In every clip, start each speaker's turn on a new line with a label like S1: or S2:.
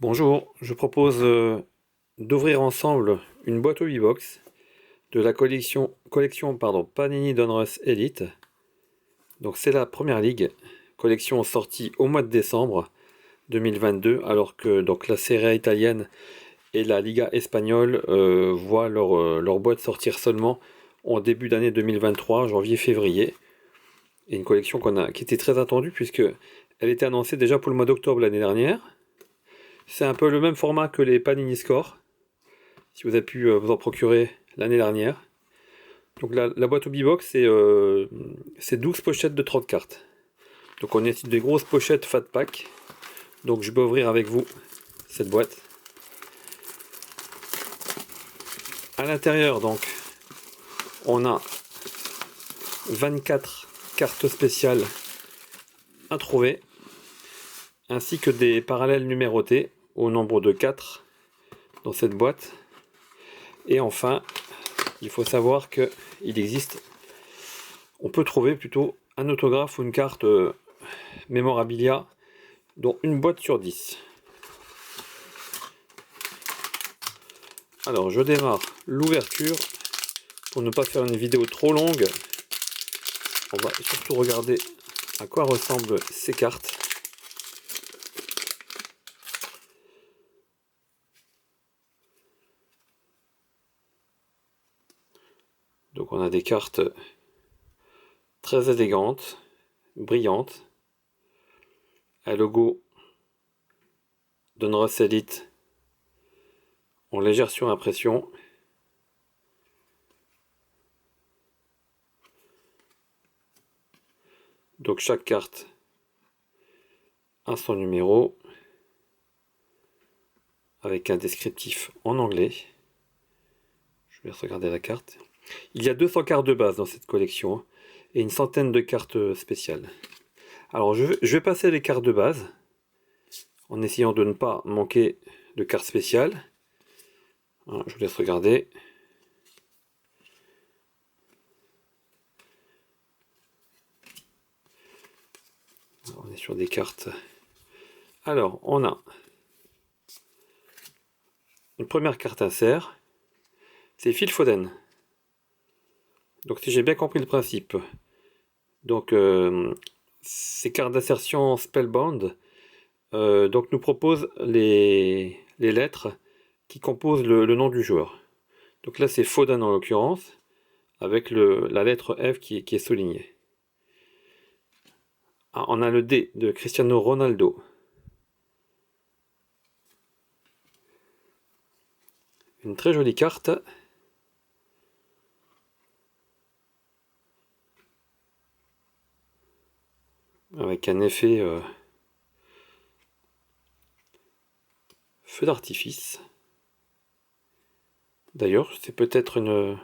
S1: Bonjour, je propose d'ouvrir ensemble une boîte Hobbybox de la collection Panini Donruss Elite. Donc c'est la première ligue, collection sortie au mois de décembre 2022, alors que donc la Serie A italienne et la Liga espagnole voient leur boîte sortir seulement en début d'année 2023, janvier-février. Et une collection qui était très attendue puisque elle était annoncée déjà pour le mois d'octobre l'année dernière. C'est un peu le même format que les Panini Score, si vous avez pu vous en procurer l'année dernière. Donc la boîte Hobbybox, c'est 12 pochettes de 30 cartes. Donc on est sur des grosses pochettes Fat Pack. Donc je vais ouvrir avec vous cette boîte. À l'intérieur, donc, on a 24 cartes spéciales à trouver, ainsi que des parallèles numérotés au nombre de 4 dans cette boîte. Et enfin, il faut savoir que on peut trouver plutôt un autographe ou une carte mémorabilia, dont une boîte sur 10. Alors je démarre l'ouverture. Pour ne pas faire une vidéo trop longue, on va surtout regarder à quoi ressemblent ces cartes. Donc on a des cartes très élégantes, brillantes, un logo Donruss Elite en légère surimpression. Donc chaque carte a son numéro avec un descriptif en anglais. Je vais regarder la carte. Il y a 200 cartes de base dans cette collection et une centaine de cartes spéciales. Alors je vais passer les cartes de base en essayant de ne pas manquer de cartes spéciales. Je vous laisse regarder. On est sur des cartes. Alors on a une première carte insert. C'est Phil Foden. Donc si j'ai bien compris le principe, donc ces cartes d'insertion Spellbound donc nous proposent les lettres qui composent le nom du joueur. Donc là c'est Foden en l'occurrence, avec la lettre F qui est soulignée. Ah, on a le D de Cristiano Ronaldo. Une très jolie carte. Avec un effet feu d'artifice. D'ailleurs, c'est peut-être une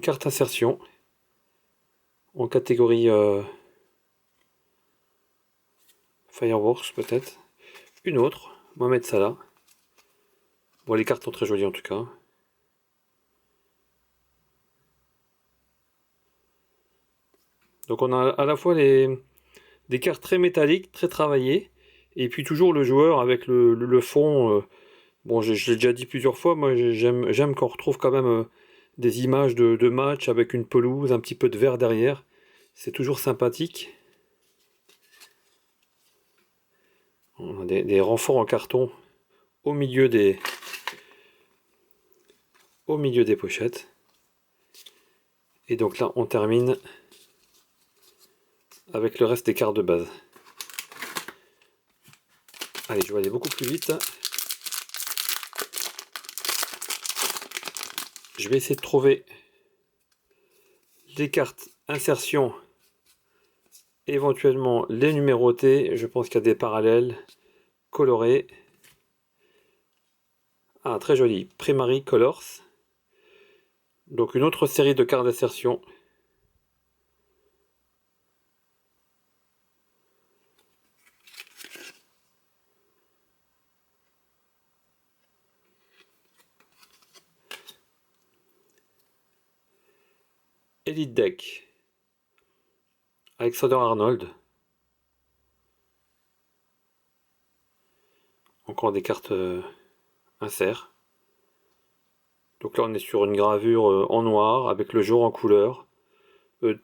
S1: carte insertion en catégorie Fireworks peut-être. Une autre, Mohamed Salah. Bon, les cartes sont très jolies en tout cas. Donc on a à la fois des cartes très métalliques, très travaillées, et puis toujours le joueur avec le fond. Bon, je l'ai déjà dit plusieurs fois, moi j'aime qu'on retrouve quand même des images de match avec une pelouse, un petit peu de vert derrière. C'est toujours sympathique. On a des renforts en carton au milieu des pochettes. Et donc là, on termine avec le reste des cartes de base. Allez, je vais aller beaucoup plus vite. Je vais essayer de trouver les cartes insertion, éventuellement les numérotées. Je pense qu'il y a des parallèles colorés. Ah, très joli, Primary Colors. Donc une autre série de cartes d'insertion. Elite Deck. Alexander Arnold. encore des cartes insert. Donc là on est sur une gravure en noir avec le jour en couleur.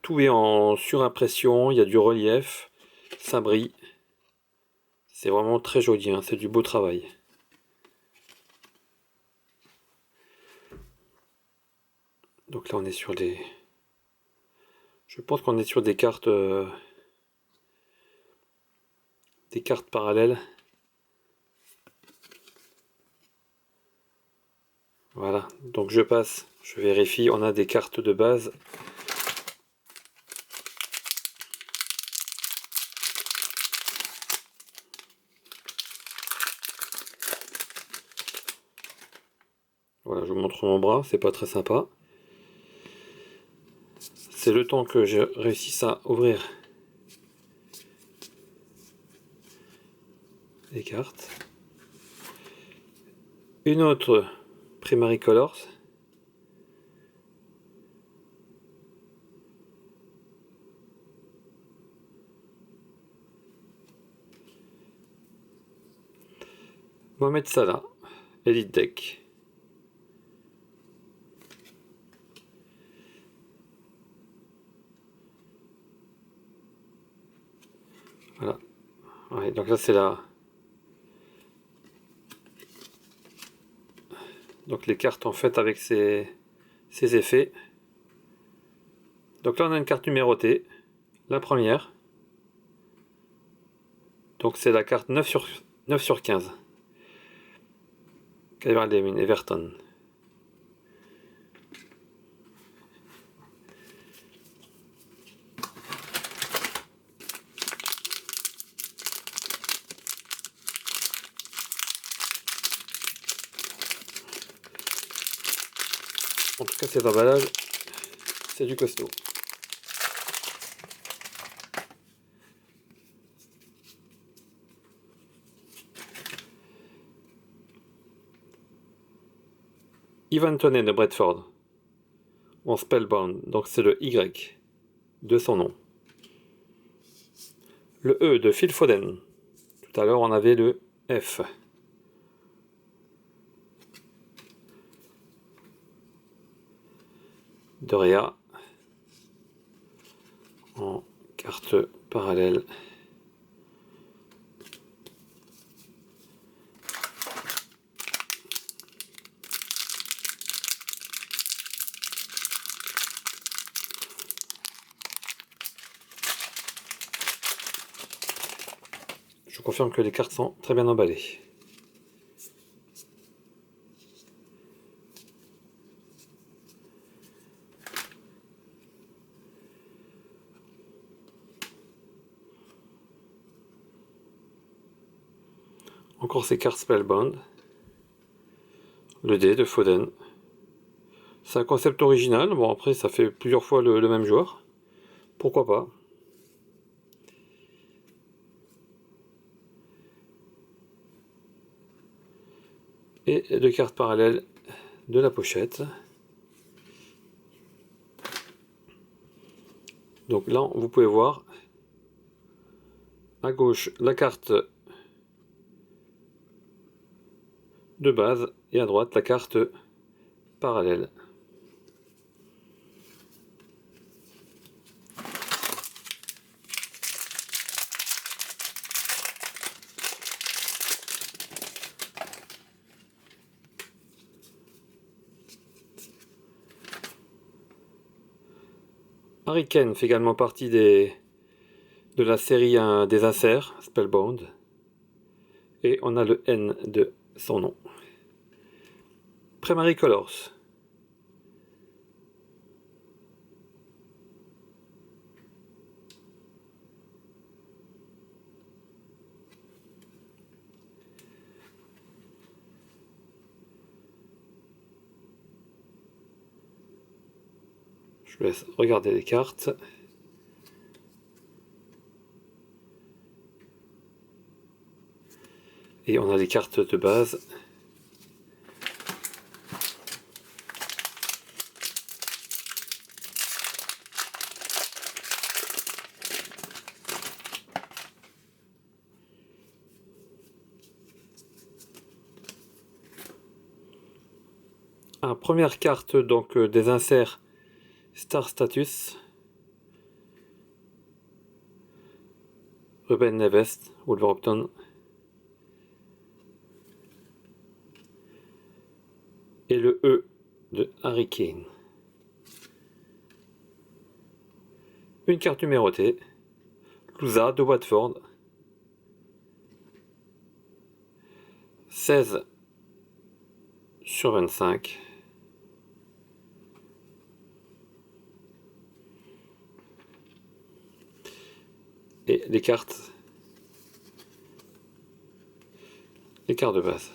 S1: Tout est en surimpression, il y a du relief, ça brille. C'est vraiment très joli, hein, c'est du beau travail. Donc là on est sur des... Je pense qu'on est sur des cartes parallèles. Voilà, donc je passe, je vérifie, on a des cartes de base. Voilà, je vous montre mon bras, c'est pas très sympa. C'est le temps que je réussisse à ouvrir les cartes. Une autre Primary Colors. Mohamed Salah, Elite Deck. Voilà. Ouais, donc là c'est là. Donc les cartes en fait avec ces effets. Donc là on a une carte numérotée. La première. Donc c'est la carte 9 sur 15. Calvert Lewin, Everton. En tout cas cet emballage, c'est du costaud. Ivan Toney de Bradford. En Spellbound, donc c'est le Y de son nom. Le E de Phil Foden. Tout à l'heure on avait le F. De Réa en carte parallèle. Je confirme que les cartes sont très bien emballées. Encore ces cartes Spellbound. Le D de Foden. C'est un concept original. Bon, après, ça fait plusieurs fois le même joueur. Pourquoi pas? Et deux cartes parallèles de la pochette. Donc là, vous pouvez voir à gauche la carte de base et à droite la carte parallèle. Harry Kane fait également partie de la série des inserts, Spellbound. Et on a le N de son nom. Primary Colors. Je vous laisse regarder les cartes. Et on a les cartes de base. Première carte donc des inserts Star Status. Ruben Neves, Wolverhampton. Et le E de Harry Kane. Une carte numérotée. Louza de Watford. 16/25. Et les cartes de base.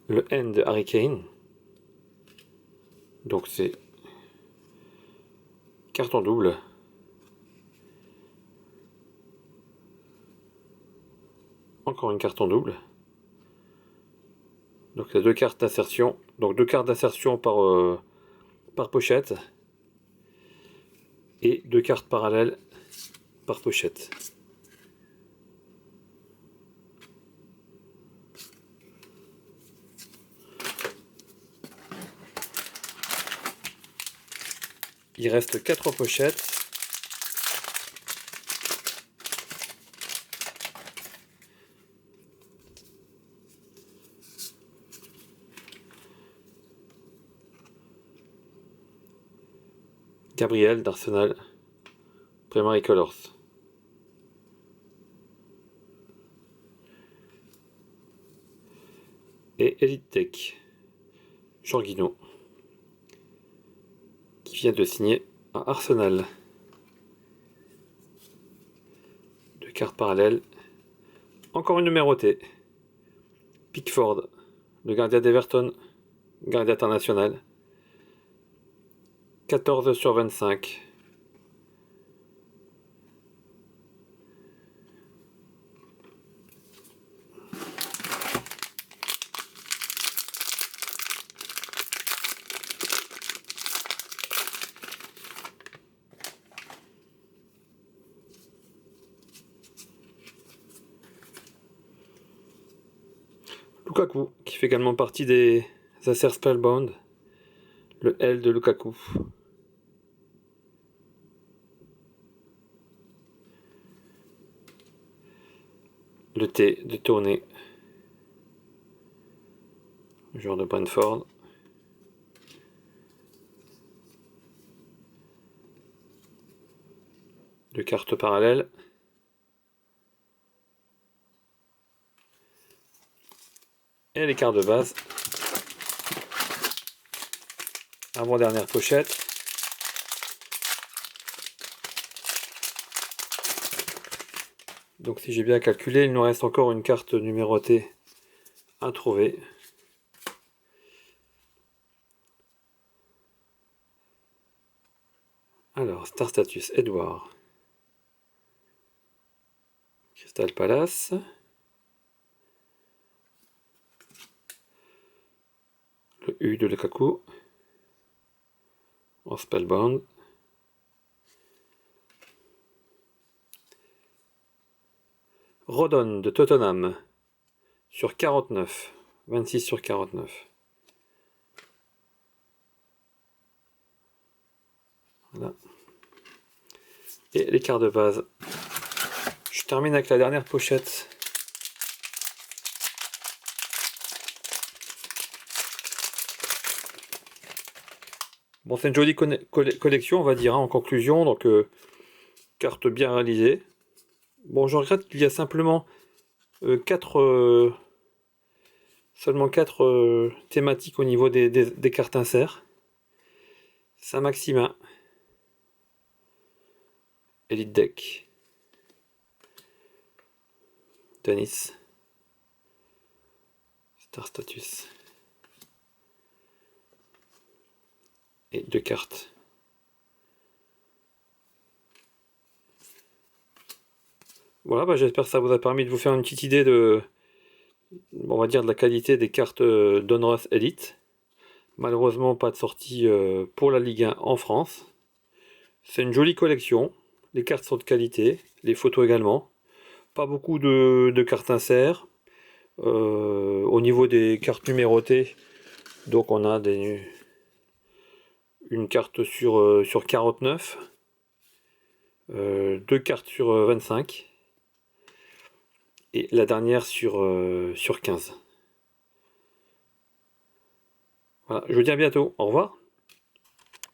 S1: Le N de Harry Kane. Donc c'est carton double. Encore une carte en double. Donc il y a deux cartes d'insertion. Donc deux cartes d'insertion par pochette. Et deux cartes parallèles par pochette. Il reste 4 pochettes. Gabriel d'Arsenal, Primary Colors. Et Elite Tech, Jorginho, qui vient de signer à Arsenal. Deux cartes parallèles. Encore une numérotée. Pickford, le gardien d'Everton, gardien international. 14/25. Lukaku, qui fait également partie des Acer Spellbound. Le L de Lukaku. Le T de Tourné. Joueur de Brentford. Deux cartes parallèles. Et les cartes de base. Avant-dernière pochette. Donc si j'ai bien calculé, il nous reste encore une carte numérotée à trouver. Alors, Star Status, Edouard. Crystal Palace. Le U de Lukaku. En Spellbound. Rodon de Tottenham. Sur 49. 26/49. Voilà. Et les cartes de base. Je termine avec la dernière pochette. Bon, c'est une jolie collection, on va dire, hein, en conclusion. Donc, carte bien réalisée. Bon, je regrette qu'il y a simplement seulement 4 thématiques au niveau des cartes inserts. Saint-Maximin. Elite Deck. Tennis. Star Status. Et 2 cartes. Voilà, bah, j'espère que ça vous a permis de vous faire une petite idée de, on va dire, de la qualité des cartes Donruss Elite. Malheureusement, pas de sortie pour la Ligue 1 en France. C'est une jolie collection. Les cartes sont de qualité, les photos également. Pas beaucoup de cartes inserts. Au niveau des cartes numérotées, donc on a une carte sur 49, deux cartes sur 25 et la dernière sur 15. Voilà, je vous dis à bientôt. Au revoir.